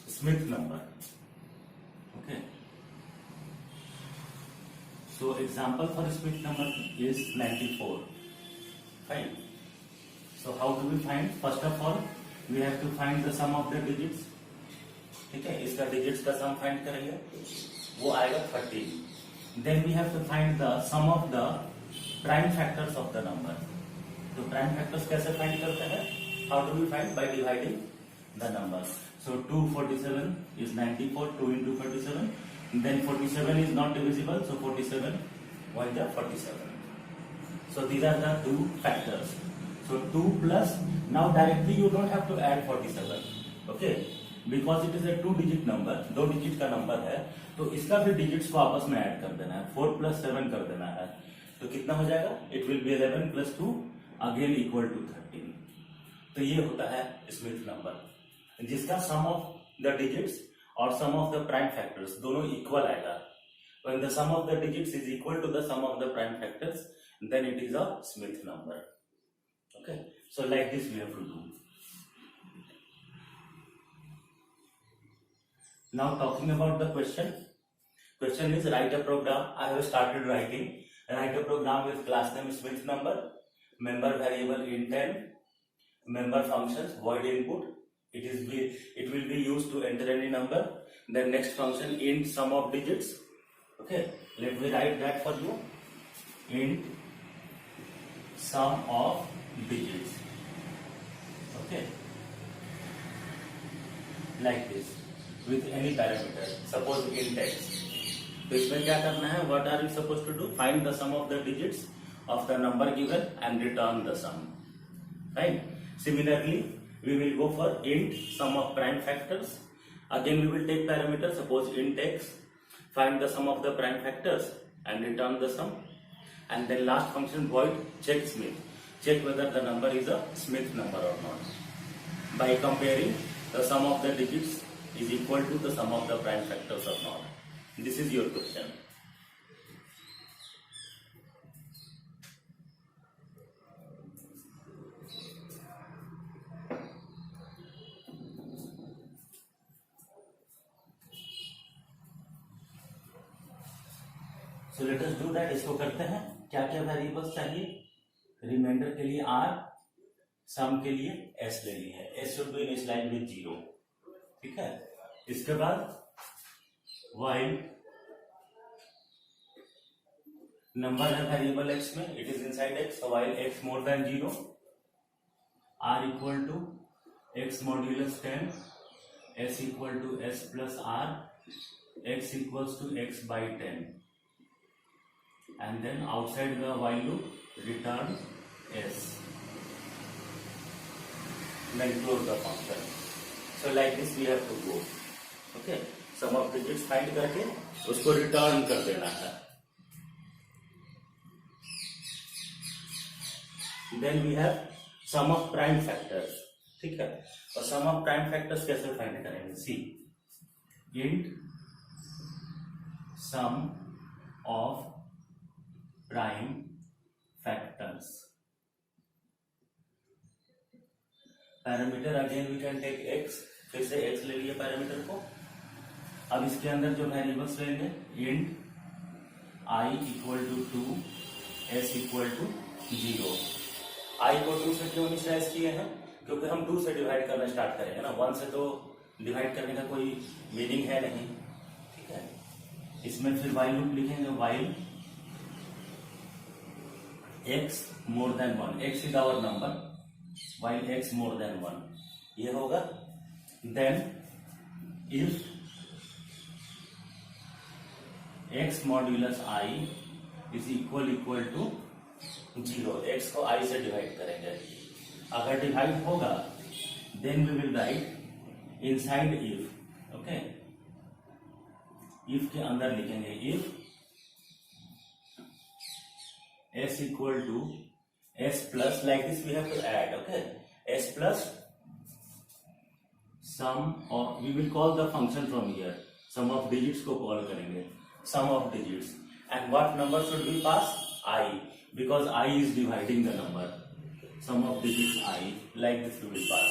Smith number. Okay. So example for Smith number is 94. Fine. So how do we find? First of all, we have to find the sum of the digits. ठीक है, इसका digits का sum find करेंगे, वो आएगा 13. Then we have to find the sum of the prime factors of the number. तो prime factors कैसे find करते हैं? How do we find? By dividing the numbers. So 247 is 94. 2 into 47. Then 47 is not divisible. So 47 1 is 47. So these are the two factors. So 2 plus, now directly you don't have to add 47. Okay. Because it is a 2-digit number, 2 digit का number है, तो इसका भी digits को आपस में add कर देना है. 4 plus 7 कर देना है, तो कितना हो जाएगा? It will be 11 plus 2 again equal to 13. तो ये होता है स्मिथ नंबर, जिसका सम ऑफ द डिजिट्स और सम ऑफ द प्राइम फैक्टर्स दोनों इक्वल आएगा. When the sum of the digits is equal to the sum of the prime factors, then it is a Smith number. Okay, so like this we have to do. Now talking about the question. Question is write a program. I have started writing. Write a program with class name Smith number, member variable int10, member functions void input. It will be used to enter any number. Then next function int sum of digits. Okay, let me write that for you. Int sum of digits. Okay, like this with any parameter. Suppose int x. तो इसमें क्या करना है? What are you supposed to do? Find the sum of the digits of the number given and return the sum. Right? Similarly, we will go for int sum of prime factors. Again, we will take parameter. Suppose int x. Find the sum of the prime factors and return the sum. And then last function void check Smith. Check whether the number is a Smith number or not. By comparing the sum of the digits is equal to the sum of the prime factors or not. This is your question. So let us do that. इसको करते हैं. क्या क्या variables चाहिए? Reminder के लिए r, सम के लिए s ले ली है. s should be initialised with 0. ठीक है. इसके बाद while नंबर है वेरिएबल x में, it is inside x. so while x more than 0, r equal to x modulus 10, s equal to s plus r, x equals to x by 10. And then outside the while loop return s, then close the function. So like this we have to go. Okay, sum of digits find करके उसको return कर देना है. Then we have sum of prime factors. ठीक है, और sum of prime factors कैसे find करेंगे? See, int sum of prime factors. Parameter again we can take x. फिर से x ले लिए पैरामीटर को. अब इसके अंदर जो वेरिएबल्स लेंगे, int I equal to 2, s equal to 0. I को 2 से क्यों इनिशियलाइज किए हैं? क्योंकि हम 2 से डिवाइड करना स्टार्ट करेंगे ना. 1 से तो डिवाइड करने का कोई मीनिंग है नहीं. ठीक है. इसमें फिर while लूप लिखेंगे. while x more than 1, x is our number, while x more than 1, ये होगा. then if x modulus I is equal to 0, x को I से डिवाइड करेंगे. अगर डिवाइड होगा then we will write inside if. okay, if के अंदर लिखेंगे if s equal to s plus, like this we have to add. okay, s plus sum of, we will call the function from here, sum of digits को call करेंगे, sum of digits. and what number should we pass? I, because I is dividing the number. sum of digits I, like this we will pass.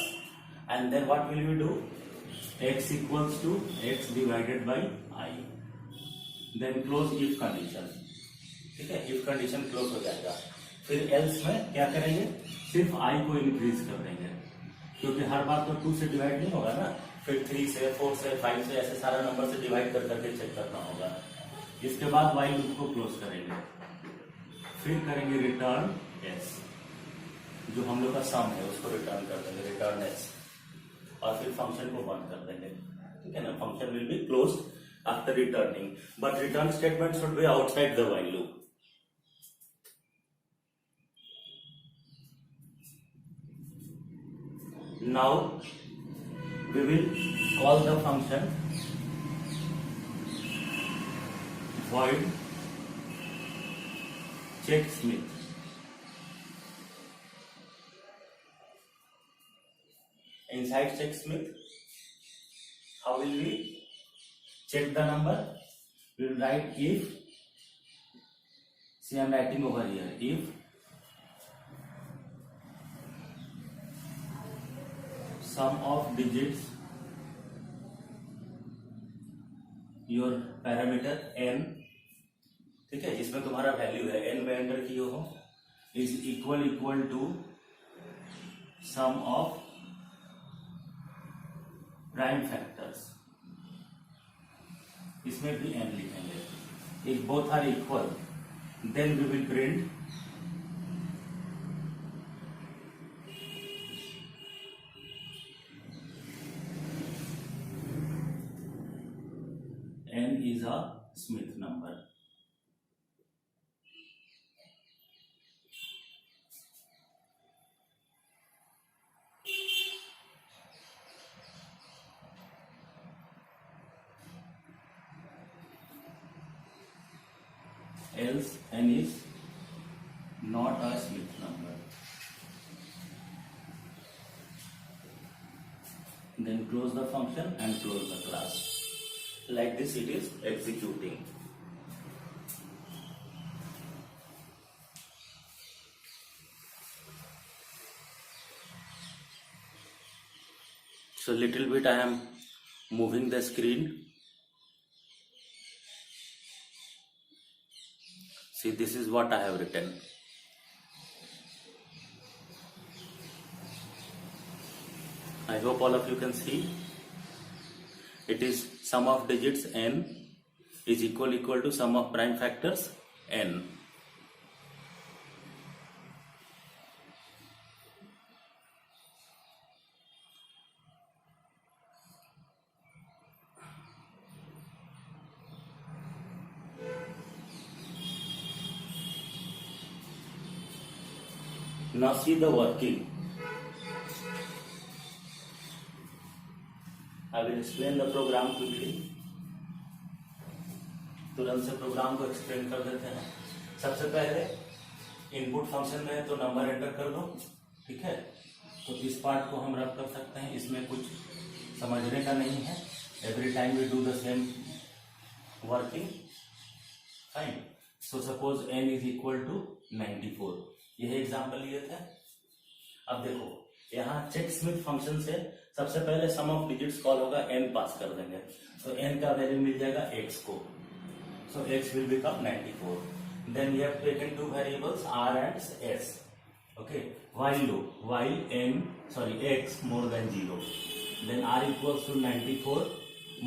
and then what will we do? x equals to x divided by i, then close if condition, ठीक है, if condition close हो जाएगा। फिर else में क्या करेंगे, सिर्फ i को इंक्रीज कर देंगे, क्योंकि हर बार तो 2 से डिवाइड नहीं होगा ना, फिर 3 से 4 से 5 से ऐसे सारा नंबर से डिवाइड कर करके चेक करना होगा। इसके बाद while लूप को क्लोज करेंगे, फिर करेंगे रिटर्न s, जो हम लोग का सम है उसको रिटर्न कर देंगे, रिटर्न s, और फिर फंक्शन को बंद कर देंगे, ठीक है ना। Function will be close after returning, but return statement should be outside the while loop. Now we will call the function void checksmith. Inside checksmith, how will we check the number? We will write if, see I am writing over here, if sum of digits, your parameter n, ठीक है, जिसमें तुम्हारा value है n में enter किए हो, is equal to sum of prime factors, इसमें भी n लिखेंगे, if both are equal then we will print n is a Smith number. Else n is not a Smith number. Then close the function and close the class. Like this it is executing. So little bit I am moving the screen. See, this is what I have written. I hope all of you can see. It is sum of digits n is equal to sum of prime factors n. Now see the working. I will explain the program quickly. तुरंत से programme को explain कर देते हैं। सबसे पहले input function में है तो नंबर एंटर कर दो, ठीक है। तो इस पार्ट को हम रब कर सकते हैं, इसमें कुछ समझने का नहीं है। Every time we do the same working, fine. So suppose n is equal to 94, यही एग्जाम्पल लिए थे। अब देखो यहाँ चेक स्मिथ फंक्शन से सबसे पहले सम ऑफ डिजिट्स कॉल होगा, n पास कर देंगे, तो n का वैल्यू मिल जाएगा x को, so x will become 94। Then we have taken two variables r and s, okay. While loop, while x more than 0, then r equals to 94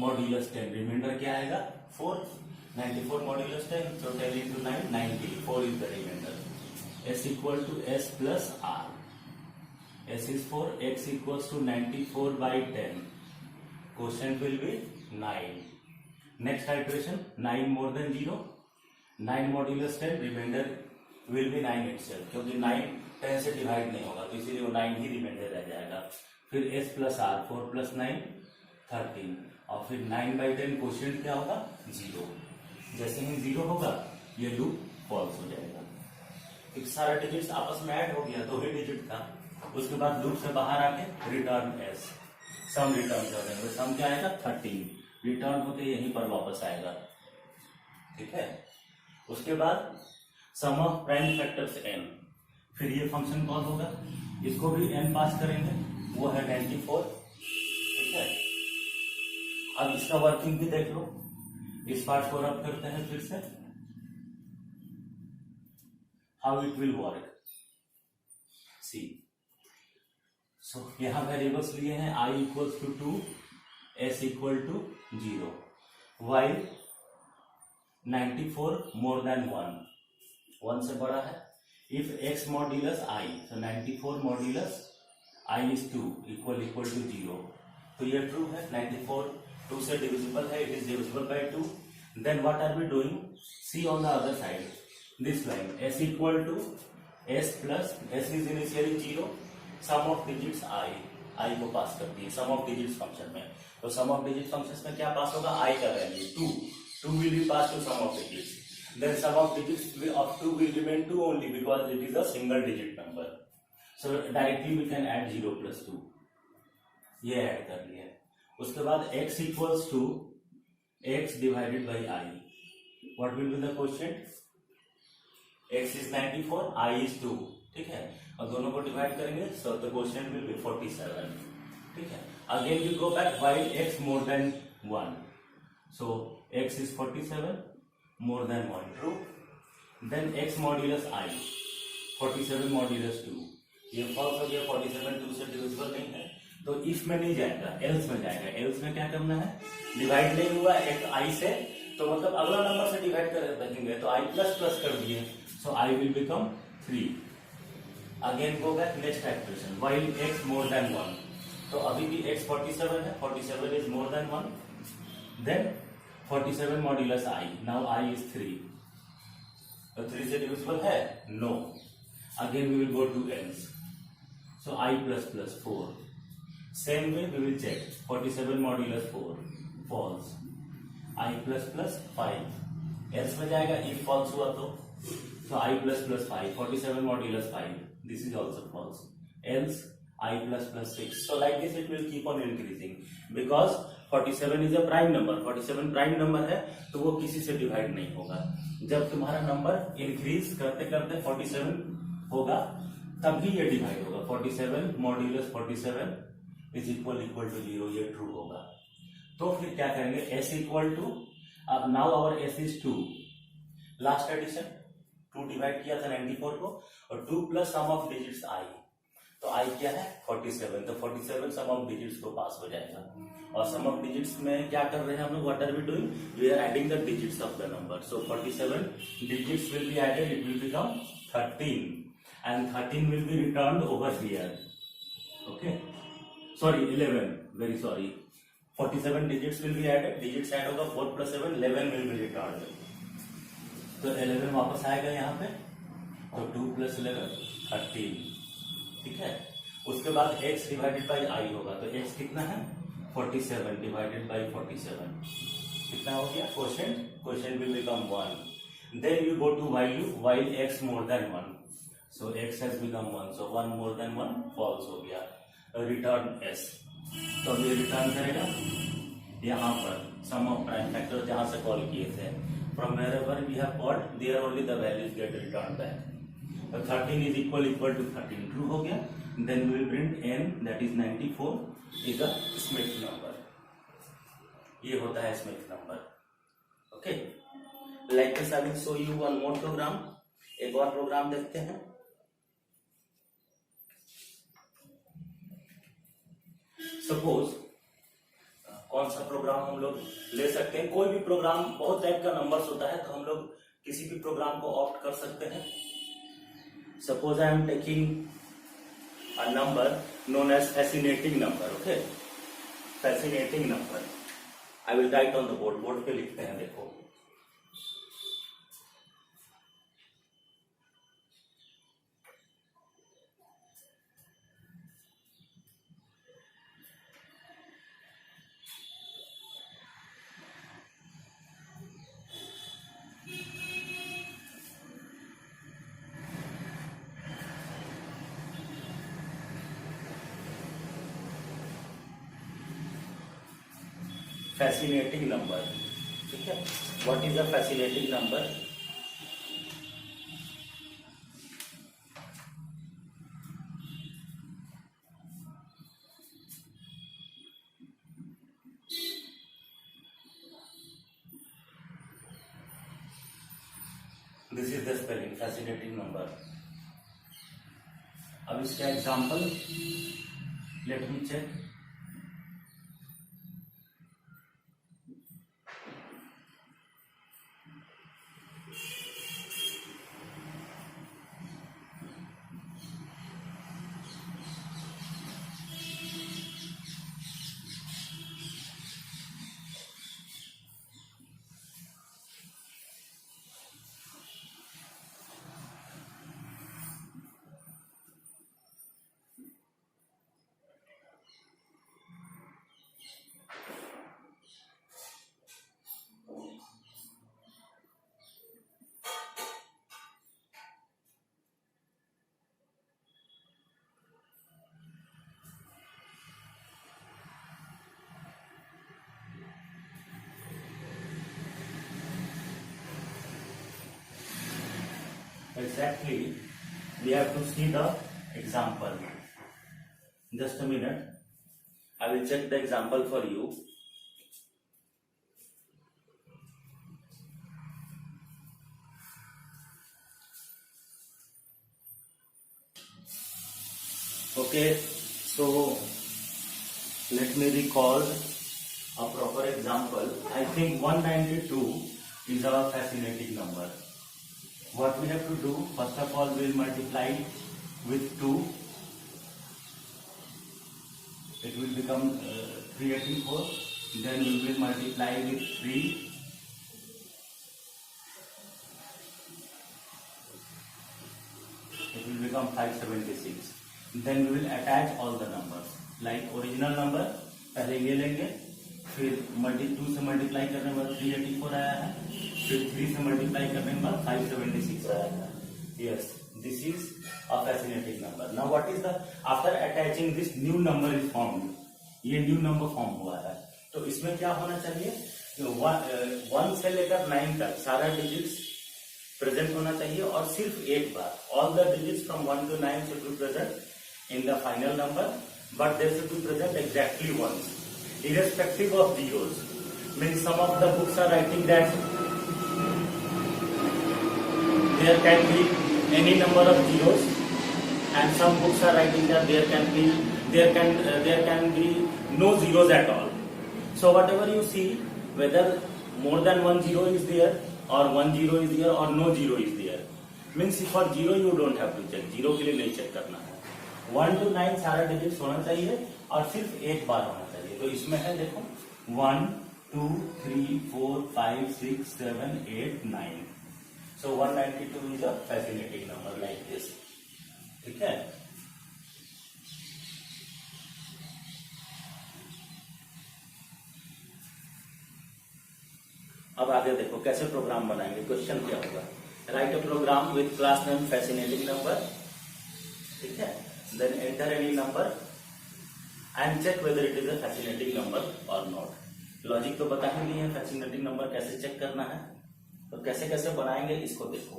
modulus 10, remainder क्या आएगा 4, 94 modulus 10, so 10 into 9 90, 4 is the remainder। s equal to s plus r, s is 4, x equals to 94 by 10, quotient will be 9। next iteration 9 more than 0, 9 modulus 10, remainder will be 9 itself, क्योंकि 9 10 से divide नहीं होगा तो इसीलिए वो 9 ही reminder रह जाएगा। फिर s plus r, 4 plus 9 13, और फिर 9 by 10 क्वोशिएंट क्या होगा 0। जैसे ही 0 होगा ये लूप फॉल्स हो जाएगा। एक सारा डिजिट्स आपस में ऐड हो गया, 2 ही डिजिट था। उसके बाद लूप से बाहर आके रिटर्न एस, सम रिटर्न कर देंगे, सम क्या आएगा 13, रिटर्न होके यहीं पर वापस आएगा, ठीक है। उसके बाद सम ऑफ प्राइम फैक्टर्स n, फिर ये फंक्शन कॉल होगा, इसको भी n पास करेंगे, वो है 94, ठीक है। अब इसका वर्किंग भी देख लो, इस पार्ट को रब करते हैं फिर से, how it will work. See, so यहां वेरिएबल्स लिए हैं i equals to 2, s equal to 0, while 94 more than 1 से बड़ा है। If x modulus i, so 94 modulus i is 2 equal to 0, तो ये ट्रू है। 94 2 से डिविजिबल है, it is divisible by 2। Then what are we doing, see on the other side, this line s equal to s plus s is initially 0, sum of digits i को पास करती है सम of digits function में। तो सम of digit function में क्या पास होगा, i का value 2 will be pass to sum of digits, then sum of digits of 2 will remain 2 only because it is a single digit number, so directly we can add 0 plus 2, ये add कर लिया। उसके बाद x equals to x divided by i, what will be the quotient, x is 94, i is 2, ठीक है, और दोनों को डिवाइड करेंगे, so the quotient will be 47, ठीक है। again we go back, while x more than 1, so x is 47 more than 1, true, then x modulus i 47 modulus 2, ये false हो गया, 47 2 से डिविजिबल नहीं है, तो इफ में नहीं जाएगा, एल्स में जाएगा। एल्स में क्या करना है, डिवाइड नहीं हुआ एक i से, तो मतलब अगला नंबर से डिवाइड कर देंगे, तो i प्लस प्लस कर दिए, so i will become 3। Again go back next expression, while x more than 1, तो अभी भी x 47 है, 47 is more than 1, then 47 modulus i, now i is 3, तो 3 से डिविजिबल है, no. Again we will go to else, so i plus plus 4, same way we will check, 47 modulus 4 false, i plus plus 5, else में जाएगा, if false हुआ तो i plus plus 5, 47 modulus 5, this is also false, else i plus plus 6, so like this it will keep on increasing because 47 is a prime number, 47 prime number है तो वो किसी से divide नहीं होगा। जब तुम्हारा नंबर इंक्रीज करते करते 47 होगा तभी ये डिवाइड होगा, 47 मॉड्यूलस 47 इज इक्वल टू 0, ये ट्रू होगा। तो फिर क्या करेंगे, s इक्वल टू, अब now our s is 2, last addition 2 divide किया था 94 को, और 2 plus sum of digits i, तो i क्या है 47, तो 47 सम ऑफ डिजिट्स को पास हो जाएगा। और सम ऑफ डिजिट्स में क्या कर रहे हैं हम लोग, what are we doing, we are adding the digits of the number, so 47 digits will be added, it will become 13 and 13 will be returned over here, okay, sorry 11, very sorry, 47 digits will be added, digits add होगा, 4 plus 7 11 will be returned, तो 11 वापस आएगा यहाँ पे, तो 2 plus 11 13, ठीक है। उसके बाद x डिवाइडेड बाई i होगा, तो x कितना है 47 डिवाइडेड बाई 47, कितना हो गया, quotient will become 1, then you go to value, while x more than 1, so x has become 1, so 1 more than 1 false हो गया, रिटर्न s, तो ये रिटर्न करेगा यहाँ पर सम ऑफ प्राइम फैक्टर जहां से कॉल किए थे, from wherever we have called there only the values get return back, तो 13 इज इक्वल टू 13, ट्रू हो गया। Then we will print n, that is 94 is a Smith number, ये होता है Smith number, okay. Like this I will show you one more program, एक और programme देखते हैं। सपोज कौन सा प्रोग्राम हम लोग ले सकते हैं, कोई भी प्रोग्राम, बहुत टाइप का नंबर्स होता है, तो हम लोग किसी भी प्रोग्राम को ऑप्ट कर सकते हैं। Suppose I am taking a number known as fascinating number, okay? Fascinating number. I will write on the board. Board पे लिखते हैं, देखो। फैसिनेटिंग नंबर, ठीक है, what is a fascinating number, this is the spelling fascinating number. अब इसका example let me check. Exactly, we have to see the example. Just a minute, I will check the example for you. Okay, so let me recall a proper example. I think 192 is our fascinating number. What we have to do, first of all, we will multiply with 2. It will become 384. Then we will multiply with 3. It will become 576. Then we will attach all the numbers. Like original number, पहले ये लेंगे, फिर 2 से multiply करने के बाद 384 आया है, फिर 3 से मल्टीप्लाई करने के बाद 576 आया है. Yes, this is a fascinating number. Now what is the, after attaching this new number is formed, ये new number form हुआ है, तो इसमें क्या होना चाहिए, 1 से लेकर 9 तक सारा डिजिट्स प्रेजेंट होना चाहिए और सिर्फ एक बार. All the digits from 1 to 9 should be present in the final number, but they should be present exactly once, irrespective of zeros. Means some of the books are writing that there can be any number of zeros, and some books are writing that there can be no zeros at all. So whatever you see, whether more than 1 zero is there or 1 zero is there or no zero is there, means for zero you don't have to check, zero के लिए नहीं check करना है. 1 to 9 सारा digits होना चाहिए और सिर्फ एक बार होना चाहिए. तो इसमें है देखो 1 2 3 4 5 6 7 8 9. So 192 is a fascinating number like this. ठीक है. अब आगे देखो कैसे प्रोग्राम बनाएंगे. क्वेश्चन क्या होगा, write a program with class name fascinating number. ठीक है. Then enter any number and check whether it is a fascinating number और नॉट. लॉजिक तो पता ही नहीं है फैसिनेटिंग नंबर कैसे चेक करना है, तो कैसे कैसे बनाएंगे इसको देखो.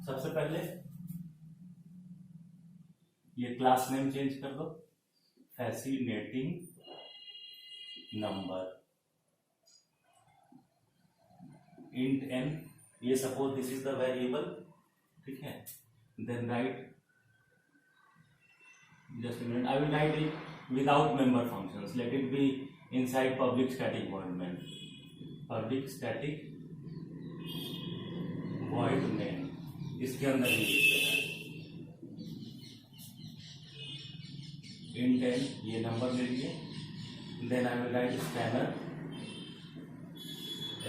सबसे पहले ये क्लास नेम चेंज कर दो, फैसिनेटिंग नंबर int n. ये suppose this is the variable. ठीक है. Then write, just a minute, I will write it without member functions. Let it be inside public static void main. Public static void main, इसके अंदर ही लिखते हैं. int n, ये number ले लिए. Then I will write scanner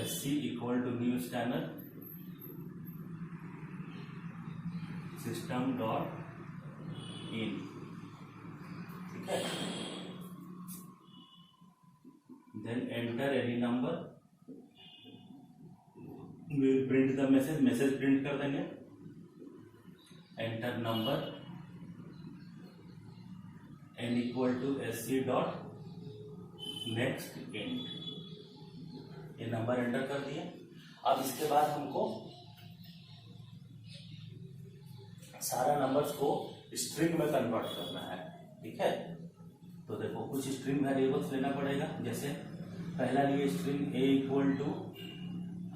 sc equal to new scanner system dot in. Then enter any number. We will print the message print कर देंगे. Enter number n equal to sc dot next int. ये number enter कर दिए. अब इसके बाद हमको सारा नंबर्स को स्ट्रिंग में कन्वर्ट करना है. ठीक है. तो देखो कुछ स्ट्रिंग वेरिएबल्स लेना पड़ेगा. जैसे पहला लिए string a equal to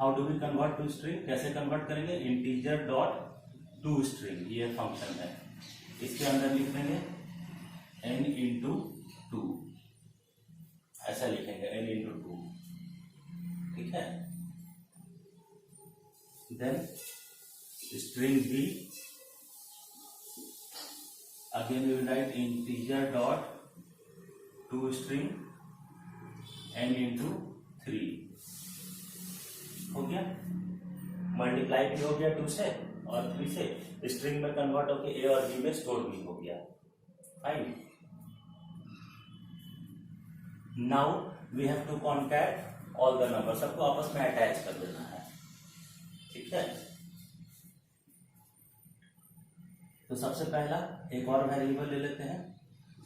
how do we convert to string, कैसे कन्वर्ट करेंगे, इंटीजर डॉट टू स्ट्रिंग, ये फंक्शन है, इसके अंदर लिख देंगे n इंटू टू, ऐसा लिखेंगे n इंटू टू, ठीक है। Then string b, again we will write integer dot to string n into three, हो गया, मल्टीप्लाई भी हो गया 2 से और 3 से, स्ट्रिंग में कन्वर्ट होके ए और बी में स्टोर भी हो गया, fine. Now we have to concat all the number, सबको आपस में अटैच कर देना है, ठीक है। तो सबसे पहला एक और वेरिएबल ले लेते हैं,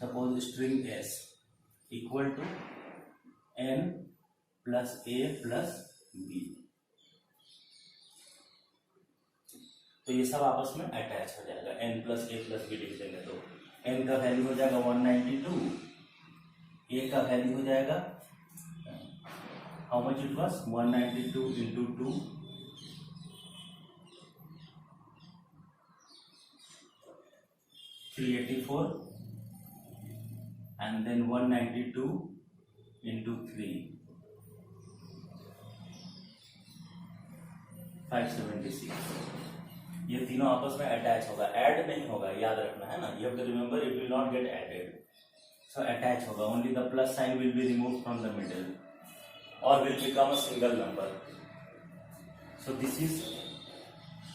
suppose string s equal to n plus a plus b, तो ये सब आपस में अटैच हो जाएगा, n plus a plus b लिख देंगे तो n का वैल्यू हो जाएगा 192, a का वैल्यू हो जाएगा how much it was 192 into 2, 384 and then 192 into 3, 576, ये तीनों आपस में अटैच होगा, ऐड नहीं होगा, याद रखना है ना, you have to remember it will not get added, so attach होगा, only the plus sign will be remove from the middle और will become a single number, so this is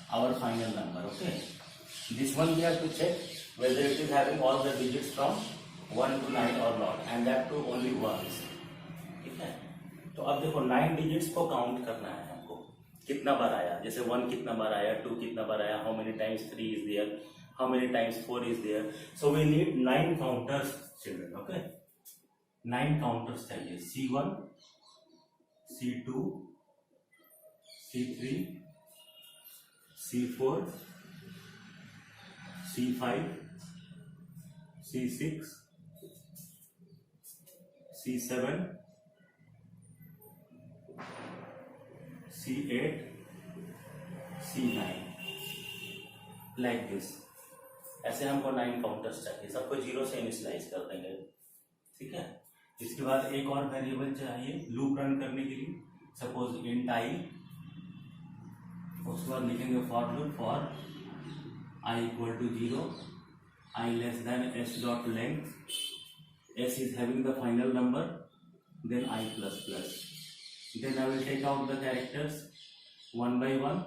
our final number, okay. This one we have to check whether it is having all the digits from 1 to 9 or not, and that too only once, ठीक है। तो अब देखो 9 digits को count करना है हमको, कितना बार आया, जैसे 1 कितना बार आया, 2 कितना बार आया, how many times 3 is there, how many times 4 is there, so we need 9 counters children, okay, 9 counters चाहिए, C1, C2, C3, C4, C5, C6, C7, C8, C9, like this, ऐसे हमको 9 काउंटर्स चाहिए, सबको 0 से इनिशियलाइज कर देंगे, ठीक है। इसके बाद एक और वेरिएबल चाहिए लूप रन करने के लिए, सपोज इंट आई, उसके बाद लिखेंगे for loop for I equal to 0, I less than s dot length, s is having the final number, then I plus plus. Then I will take out the characters one by one.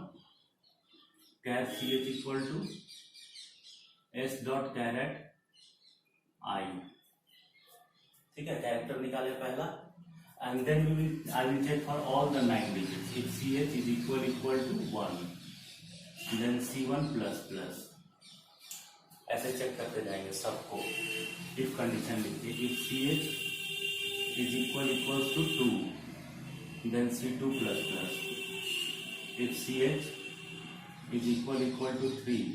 Char ch equal to s dot caret I. ठीक है, character निकाले पहला, and then I will check for all the 9 digits. If ch is equal to 1, then c1 plus plus. ऐसे check करते जाएंगे सबको, if condition लिखिए, if ch is equal to 2, then c2 plus plus, if ch is equal to 3,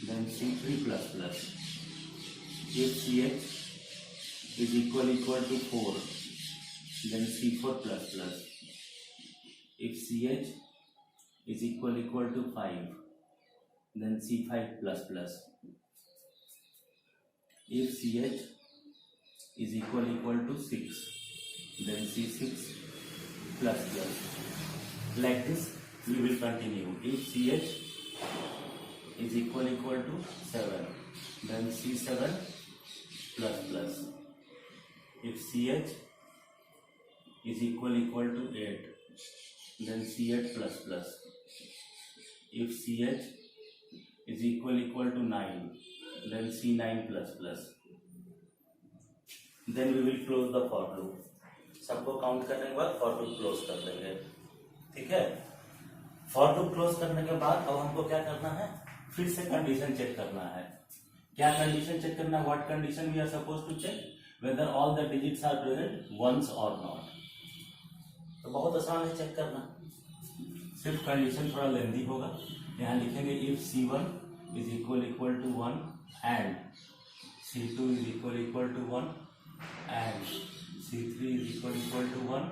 then c3 plus plus, if ch is equal to 4, then c4 plus plus, if ch is equal to 5, then c5 plus plus, if ch is equal to 6, then c6 plus plus, like this we will continue. If ch is equal to 7, then c7 plus plus, if ch is equal to 8, then c8 plus plus, if ch is equal to 9, then c9 plus plus, then we will close the for loop, सबको count करने के बाद for loop close कर देंगे, ठीक है। for loop close करने के बाद अब हमको क्या करना है, फिर से कंडीशन चेक करना है, क्या कंडीशन चेक करना है, what condition we are suppose to check, whether all the digits are present once और नॉट, तो बहुत आसान है चेक करना, सिर्फ कंडीशन थोड़ा लेंदी होगा, यहाँ लिखेंगे if c1 is equal to 1 and c2 is equal to 1 and c3 is equal to 1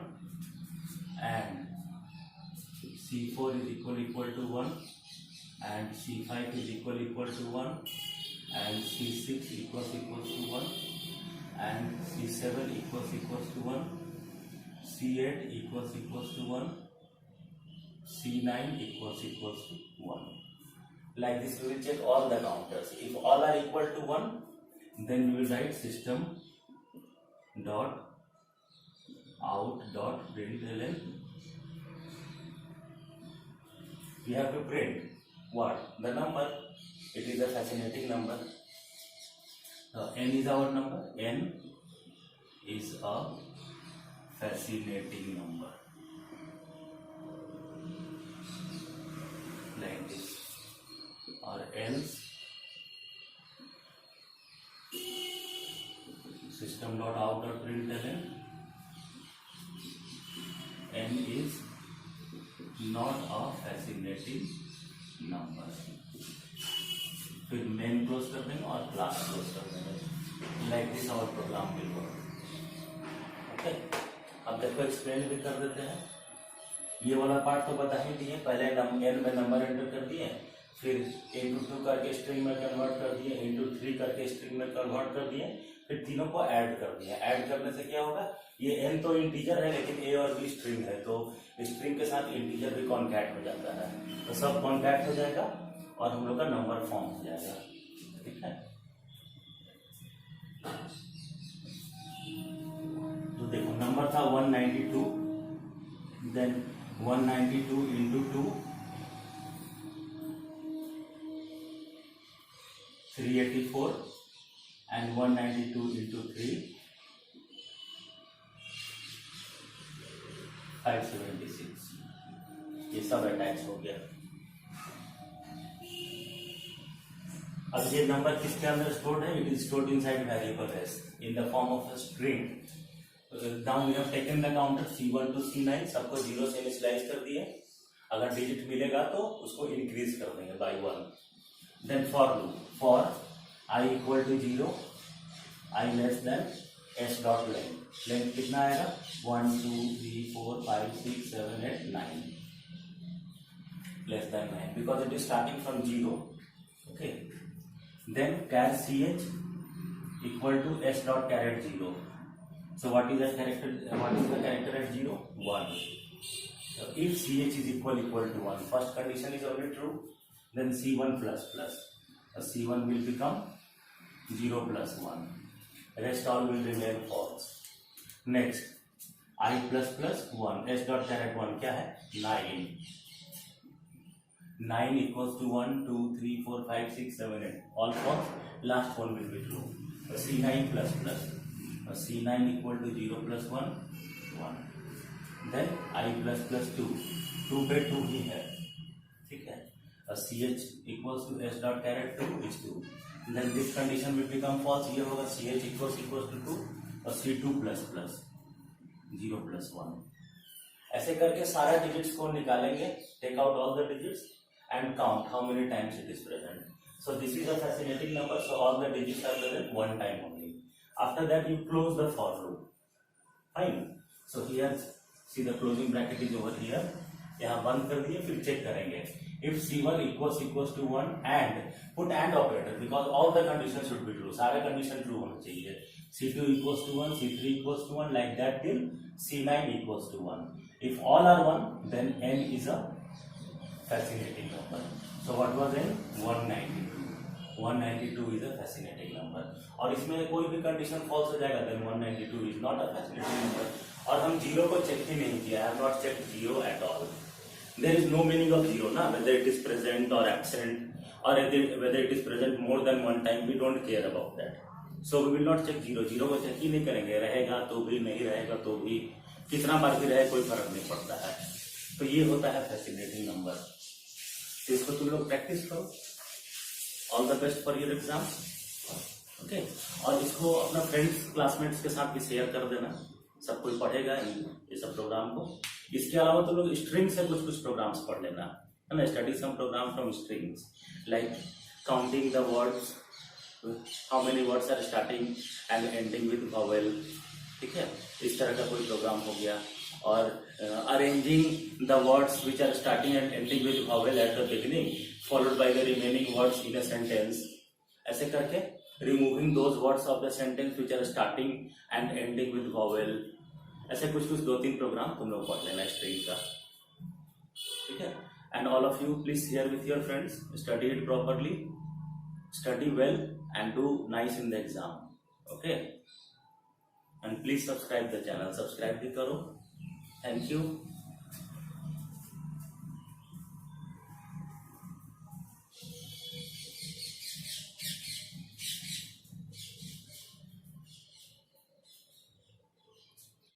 and C4 is equal to 1, and C5 is equal to 1, and C6 equals to 1, and C7 equals to 1, C8 equals to 1, C9 equals to 1. Like this we will check all the counters. If all are equal to 1, then we will write system dot out dot println. We have to print what? The number. It is a fascinating number. N is our number. N is a fascinating number. Like this. Or else system dot out dot println n is not a fascinating number. फिर main close कर देंगे और class close कर देंगे. Like this our program will work. Okay, अब देखो explain भी कर देते हैं. ये वाला पार्ट तो बता ही दिए. पहले एन में नंबर एंटर कर दिए, फिर इंटू 2 करके स्ट्रिंग में कन्वर्ट कर दिए, इंटू 3 करके स्ट्रिंग में कन्वर्ट कर दिए, फिर तीनों को ऐड कर दिया. ऐड करने से क्या होगा? ये n तो इंटीजर है, लेकिन a और b स्ट्रिंग है, तो स्ट्रिंग के साथ इंटीजर भी कॉन्कैट हो जाता है. तो सब कॉन्कैट हो जाएगा और हम लोग का नंबर फॉर्म हो जाएगा. ठीक है, तो देखो नंबर था 192, देन 192 इंटू 2 384, and 192 into 3 576. ये सब अटैच हो गया. अब ये नंबर किसके अंदर स्टोर्ड है? It is stored inside variable s in the form of a string. Now we have taken the counter C1 to C9, सबको 0 से इनिशियलाइज कर दिए. अगर डिजिट मिलेगा तो उसको इंक्रीज कर देंगे by 1. Then for loop, for I equal to 0, I less than s dot length. Length कितना आएगा? 1 2 3 4 5 6 7 8 9. Less than 9 because it is starting from 0. Okay. Then char ch equal to s dot caret 0. So what is the character? What is the character at 0? 1. So if ch is equal to 1, first condition is only true. Then c1 plus plus. So c1 will become 0 plus 1. Rest all will remain false. Next, I plus plus 1. S dot caret 1 क्या है? 9. 9 equals to 1, 2, 3, 4, 5, 6, 7, 8. All false. Last one will be true. C9 plus plus. C9 equal to 0 plus 1, 1. Then I plus plus 2. 2 पे 2 ही है. ठीक है. CH equals to S dot caret 2 is 2. Then this condition will become false. ये होगा CH equals to 2 और C2 plus plus 0 plus 1. ऐसे करके सारा डिजिट्स को निकालेंगे. Take out all the digits and count how many times it is present. So this is a fascinating number. So all the digits are present one time only. After that you close the for loop. Fine. So here see the closing bracket is over here. यहाँ बंद कर दिए, फिर check करेंगे. If C1 equals to 1 and put AND operator because all the conditions should be true. सारे condition true होना चाहिए. C2 equals to 1, C3 equals to 1 like that till C9 equals to 1. If all are 1, then n is a fascinating number. So what was n? 192. 192 is a fascinating number. और इसमें कोई भी condition false हो जाएगा then 192 is not a fascinating number. और हम 0 को check ही नहीं किया. I have not checked 0 at all. There is no meaning of 0 ना, whether it is present or absent or whether it is present more than one time, we don't care about that. So we will not check 0. 0 को check ही नहीं करेंगे. रहेगा तो भी, नहीं रहेगा तो भी, कितना बार भी रहे कोई फर्क नहीं पड़ता है. तो ये होता है फैसिनेटिंग नंबर. तो इसको तुम लोग प्रैक्टिस करो. All the best for your exam. Okay, और इसको अपना फ्रेंड्स क्लासमेट्स के साथ भी शेयर कर देना. सब कोई पढ़ेगा ये सब प्रोग्राम को. इसके अलावा तो लोग स्ट्रिंग से कुछ प्रोग्राम्स पढ़ लेना है ना. Study some program from strings like counting the words, how many words are starting and ending with vowel. ठीक है. इस तरह का कोई प्रोग्राम हो गया, और arranging the words which are starting and ending with vowel at the beginning followed by the remaining words in a sentence, ऐसे करके removing those words of the sentence which are starting and ending with vowel, ऐसे कुछ 2-3 programme तुम लोग पढ़ लेना string का, ठीक है। And all of you please share with your friends, study it properly, study well and do nice in the exam, okay, and please subscribe the channel, subscribe भी करो, thank you।